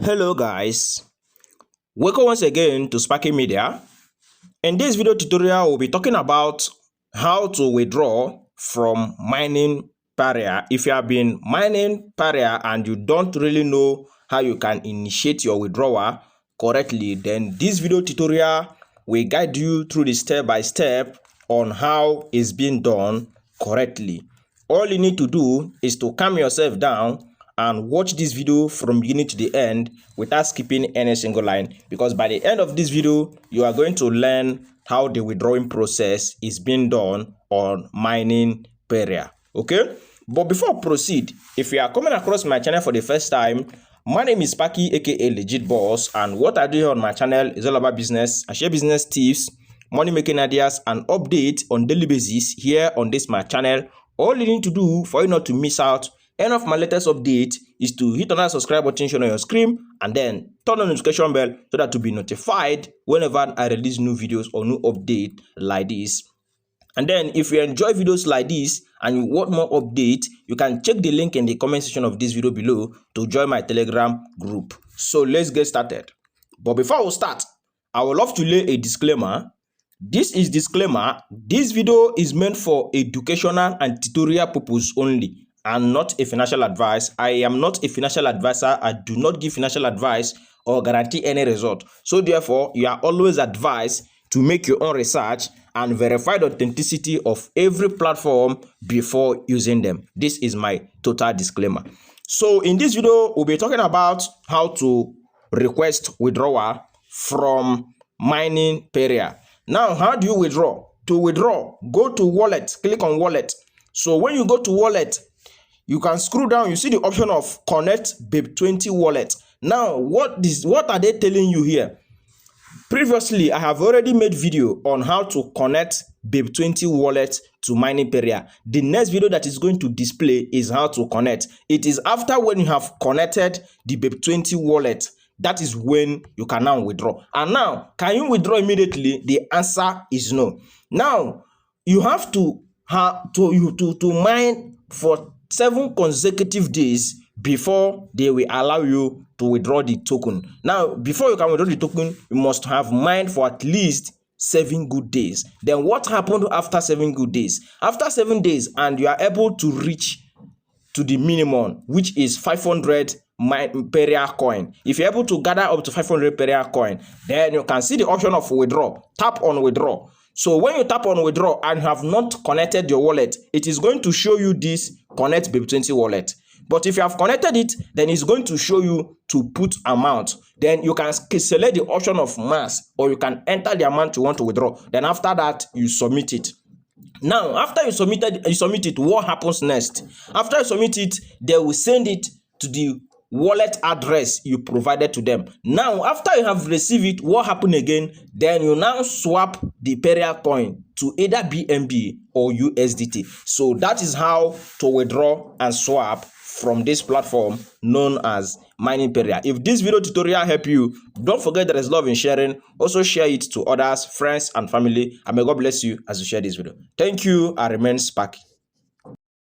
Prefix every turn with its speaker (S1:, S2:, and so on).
S1: Hello guys, welcome once again to Sparky Media. In this video tutorial, we'll be talking about how to withdraw from Mining Peria. If you have been mining Peria and you don't really know how you can initiate your withdrawal correctly, then this video tutorial will guide you through the step-by-step on how it's being done correctly. All you need to do is to calm yourself down and watch this video from beginning to the end without skipping any single line, because by the end of this video you are going to learn how the withdrawing process is being done on Mining Peria. Okay, but before I proceed, if you are coming across my channel for the first time, my name is Sparky, aka Legit Boss, and what I do here on my channel is all about business. I share business tips, money making ideas, and updates on daily basis here on this my channel. All you need to do for you not to miss out any of my latest update is to hit on that subscribe button shown on your screen and then turn on the notification bell so that to be notified whenever I release new videos or new update like this. And then if you enjoy videos like this and you want more updates, you can check the link in the comment section of this video below to join my Telegram group. So let's get started. But before we start, I would love to lay a disclaimer. This is disclaimer. This video is meant for educational and tutorial purpose only, and not a financial advice. I am not a financial advisor. I do not give financial advice or guarantee any result. So therefore, you are always advised to make your own research and verify the authenticity of every platform before using them. This is my total disclaimer. So in this video, we'll be talking about how to request withdrawal from Mining Peria. Now, how do you withdraw? To withdraw, go to wallet, click on wallet. So when you go to wallet, you can scroll down, you see the option of connect BEP20 wallet. Now, what are they telling you here? Previously, I have already made video on how to connect BEP20 wallet to Mining Peria. The next video that is going to display is how to connect. It is after when you have connected the BEP20 wallet, that is when you can now withdraw. And now, can you withdraw immediately? The answer is no. Now, you have to mine for 7 consecutive days before they will allow you to withdraw the token. Now, before you can withdraw the token, you must have mined for at least 7 good days. Then what happened after 7 good days? After 7 days and you are able to reach to the minimum, which is 500 Peria coin. If you're able to gather up to 500 Peria coin, then you can see the option of withdraw. Tap on withdraw. So when you tap on withdraw and you have not connected your wallet, it is going to show you this connect BEP20 wallet. But if you have connected it, then it's going to show you to put amount. Then you can select the option of mass, or you can enter the amount you want to withdraw. Then after that, you submit it. Now, after you submit it, what happens next? After you submit it, they will send it to the wallet address you provided to them. Now, after you have received it, what happened again? Then you now swap the Peria coin to either BNB or USDT. So that is how to withdraw and swap from this platform known as Mining Peria. If this video tutorial helped you, don't forget there is love in sharing. Also share it to others, friends and family, and may God bless you as you share this video. Thank you. I remain Sparky.